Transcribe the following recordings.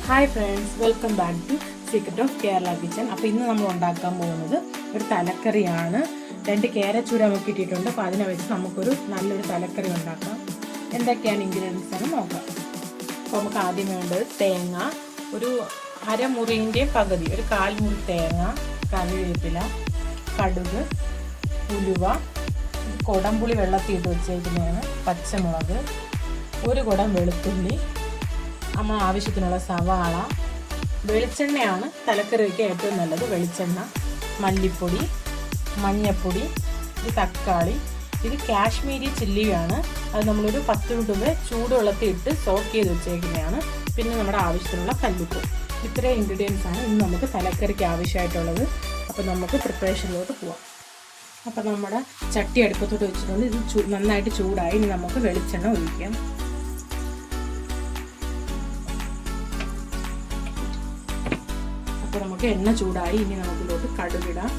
Hi friends, welcome back to secret of Kerala kitchen. അപ്പോൾ ഇന്ന് നമ്മൾ ഉണ്ടാക്കാൻ പോകുന്നത് ഒരു തലക്കറിയാണ്. 2 കേരച്ചൂര നമുക്ക് കിട്ടിയിട്ടുണ്ട്. അപ്പോൾ അതിനെ വെച്ച് നമുക്കൊരു നല്ലൊരു തലക്കറി ഉണ്ടാക്കാം. എന്തൊക്കെയാണ് ഇൻഗ്രീഡിയൻസ് എന്ന് നോക്കാം. അപ്പോൾ നമുക്ക് ആദ്യം വേണ്ടത് തേങ്ങ, ഒരു അരമുറിൻ്റെ പകുതി, ഒരു 1/4 മുറി തേങ്ങ, കറിവേപ്പില, കടുക്, ഉലുവ, കൊടംപുളി വെള്ളത്തിയിട്ട് വെച്ചേക്കുന്നതാണ്, പച്ചമുളക്, ഒരു കുടം വെളുത്തുള്ളി, നമ്മൾ ആവശ്യത്തിനുള്ള സവാള, വെളിച്ചെണ്ണയാണ് തലക്കറിക്ക് ഏറ്റവും നല്ലത്. വെളിച്ചെണ്ണ, മല്ലിപ്പൊടി, മഞ്ഞൾപ്പൊടി, ഇത് തക്കാളി, ഇത് കാശ്മീരി ചില്ലിയാണ്. അത് നമ്മളൊരു 10 മിനിറ്റ് ചൂടുവെള്ളത്തിൽ ഇട്ട് സോക്ക് ചെയ്ത് വെച്ചേക്കുന്നതാണ്. പിന്നെ നമ്മുടെ ആവശ്യത്തിനുള്ള കല്ലുപ്പ്. ഇത്രയും ഇൻഗ്രീഡിയൻസ് ആണ് ഇന്ന് നമുക്ക് തലക്കറിക്ക് ആവശ്യമായിട്ടുള്ളത്. അപ്പോൾ നമുക്ക് പ്രിപ്പറേഷനിലോട്ട് പോവാം. അപ്പോൾ നമ്മുടെ ചട്ടി അടുപ്പത്തോട്ട് വെച്ചിട്ടുണ്ട്. ഇത് നന്നായിട്ട് ചൂടായി. ഇനി നമുക്ക് വെളിച്ചെണ്ണ ഒഴിക്കാം. അപ്പോൾ നമുക്ക് എണ്ണ ചൂടായി. ഇനി നമുക്കിലോട്ട് കടുകിടാം.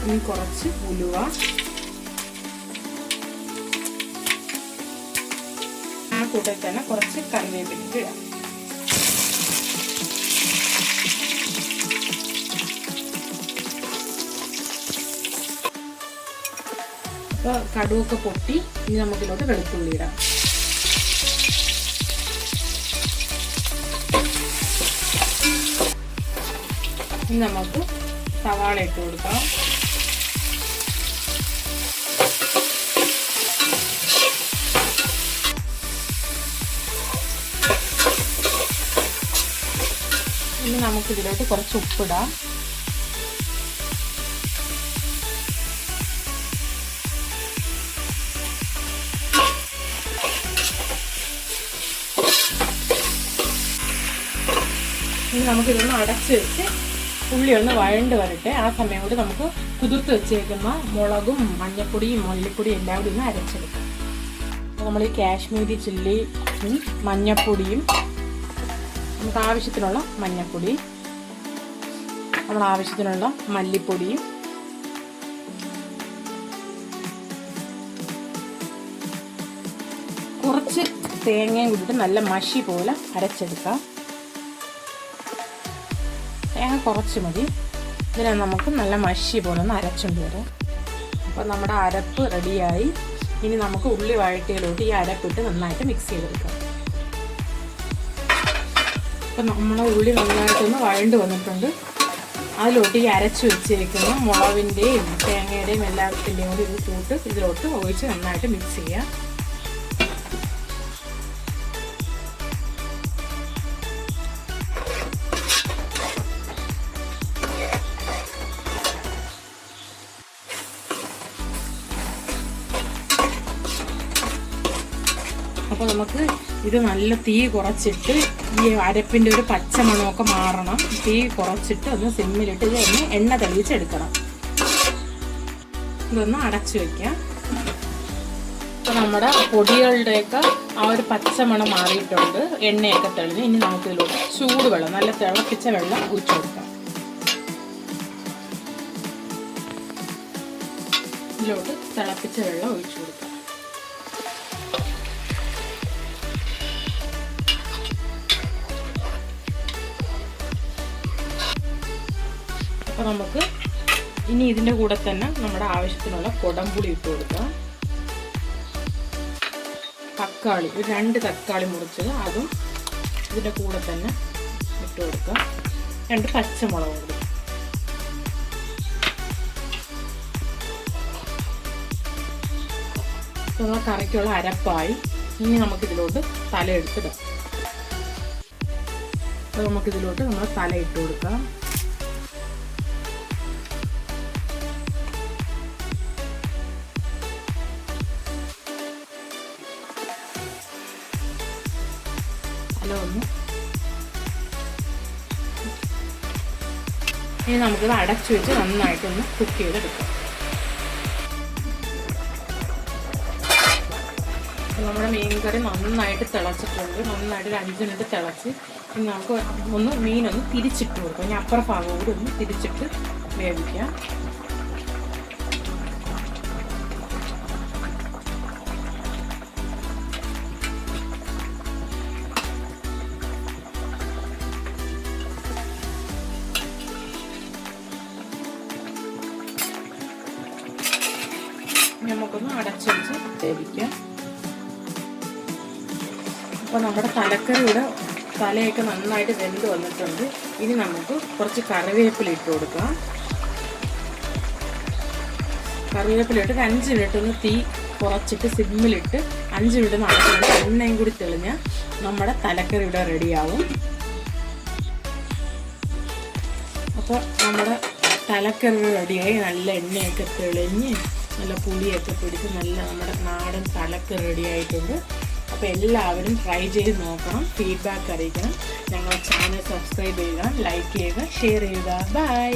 ഇനി കുറച്ച് ഉലുവ, ആ കൂട്ടത്തിൽ തന്നെ കുറച്ച് കറിവേപ്പില ഇടാം. അപ്പോൾ കടുവൊക്കെ പൊട്ടി. ഇനി നമുക്കിലോട്ട് വെളുത്തുള്ളി ഇടാം. ഇനി നമുക്ക് സവാള ഇട്ട് കൊടുക്കാം. ഇനി നമുക്കിതിലോട്ട് കുറച്ച് ഉപ്പിടാം. ഇനി നമുക്കിതൊന്ന് അടച്ച് വെച്ച് ഉള്ളി ഒന്ന് വഴണ്ട് വരട്ടെ. ആ സമയം കൊണ്ട് നമുക്ക് കുതിർത്ത് വെച്ചേക്കുന്ന മുളകും മഞ്ഞൾപ്പൊടിയും മല്ലിപ്പൊടിയും എല്ലാം കൂടി ഒന്ന് അരച്ചെടുക്കാം. അപ്പോൾ നമ്മൾ ഈ കാശ്മീരി ചില്ലിയും മഞ്ഞൾപ്പൊടിയും, നമുക്ക് ആവശ്യത്തിനുള്ള മഞ്ഞൾപ്പൊടി, നമ്മുടെ ആവശ്യത്തിനുള്ള മല്ലിപ്പൊടിയും, കുറച്ച് തേങ്ങയും കൂടിയിട്ട് നല്ല മഷി പോലെ അരച്ചെടുക്കാം. തേങ്ങ കുറച്ച് മതി. ഇതിനെ നമുക്ക് നല്ല മഷി പോലെ ഒന്ന് അരച്ചുകൊണ്ട് വരാം. അപ്പോൾ നമ്മുടെ അരപ്പ് റെഡിയായി. ഇനി നമുക്ക് ഉള്ളി വഴറ്റിയിലോട്ട് ഈ അരപ്പിട്ട് നന്നായിട്ട് മിക്സ് ചെയ്തെടുക്കാം. അപ്പോൾ നമ്മുടെ ഉള്ളി നന്നായിട്ടൊന്ന് വഴണ്ട് വന്നിട്ടുണ്ട്. അതിലോട്ട് ഈ അരച്ച് വെച്ചേക്കുന്ന മുളകിൻ്റെയും തേങ്ങയുടെയും എല്ലാത്തിൻ്റെയും കൂടി ഇത് കൂട്ട് ഇതിലോട്ട് ഒഴിച്ച് നന്നായിട്ട് മിക്സ് ചെയ്യാം. അപ്പോൾ നമുക്ക് ഇത് നല്ല തീ കുറച്ചിട്ട് ഈ അരപ്പിൻ്റെ ഒരു പച്ച മണമൊക്കെ മാറണം. തീ കുറച്ചിട്ട് ഒന്ന് സിമ്മിലിട്ട് ഇത് ഒന്ന് എണ്ണ തെളിയിച്ചെടുക്കണം. ഇതൊന്ന് അടച്ചു വയ്ക്കാം. അപ്പോൾ നമ്മുടെ പൊടികളുടെയൊക്കെ ആ ഒരു പച്ച മണം മാറിയിട്ടുണ്ട്, എണ്ണയൊക്കെ തെളിഞ്ഞ്. ഇനി നമുക്കിതിലോട്ട് ചൂടുവെള്ളം, നല്ല തിളപ്പിച്ച വെള്ളം ഒഴിച്ചു കൊടുക്കാം. ഇതിലോട്ട് തിളപ്പിച്ച വെള്ളം ഒഴിച്ചു കൊടുക്കാം. അപ്പോൾ നമുക്ക് ഇനി ഇതിൻ്റെ കൂടെ തന്നെ നമ്മുടെ ആവശ്യത്തിനുള്ള കൊടംപുളി ഇട്ട് കൊടുക്കാം. തക്കാളി, ഒരു 2 തക്കാളി മുറിച്ചത് അതും ഇതിൻ്റെ കൂടെ തന്നെ ഇട്ട് കൊടുക്കാം. 2 പച്ചമുളകും കൂടി. നമ്മുടെ കറിക്കുള്ള അരപ്പായി. ഇനി നമുക്കിതിലോട്ട് തല എടുത്തിടാം. അപ്പോൾ നമുക്കിതിലോട്ട് നമ്മൾ തല ഇട്ട് കൊടുക്കാം. ഇനി നമുക്കിത് അടച്ചു വെച്ച് നന്നായിട്ടൊന്ന് കുക്ക് ചെയ്തെടുക്കാം. നമ്മുടെ മീൻ കറി നന്നായിട്ട് തിളച്ചിട്ടുണ്ട്. നന്നായിട്ട് ഒരു 5 മിനിറ്റ് തിളച്ച്. ഇനി നമുക്ക് മീനൊന്ന് തിരിച്ചിട്ട് കൊടുക്കാം. ഇനി അപ്പുറ ഭാഗം കൂടി ഒന്ന് തിരിച്ചിട്ട് വേവിക്കാം. നമുക്കൊന്ന് അടച്ചു വെച്ച് വേവിക്കാം. അപ്പോൾ നമ്മുടെ തലക്കറിയുടെ തലയൊക്കെ നന്നായിട്ട് വെന്ത് വന്നിട്ടുണ്ട്. ഇനി നമുക്ക് കുറച്ച് കറിവേപ്പില ഇട്ട് കൊടുക്കാം. കറിവേപ്പില ഇട്ട് 5 മിനിറ്റ് ഒന്ന് തീ കുറച്ചിട്ട് സിമ്മിലിട്ട് 5 മിനിറ്റ് നടക്കുന്നുണ്ട്. എണ്ണയും കൂടി തെളിഞ്ഞ് നമ്മുടെ തലക്കറി ഇവിടെ റെഡിയാവും. അപ്പോൾ നമ്മുടെ തലക്കറി റെഡിയായി. നല്ല എണ്ണയൊക്കെ തെളിഞ്ഞ് നല്ല പുളിയൊക്കെ പിടിച്ച് നല്ല നമ്മുടെ നാടൻ തലക്കറി റെഡി ആയിട്ടുണ്ട്. അപ്പോൾ എല്ലാവരും ട്രൈ ചെയ്ത് നോക്കണം, ഫീഡ്ബാക്ക് അറിയിക്കണം. ഞങ്ങളുടെ ചാനൽ സബ്സ്ക്രൈബ് ചെയ്യുക, ലൈക്ക് ചെയ്യുക, ഷെയർ ചെയ്യുക. ബൈ.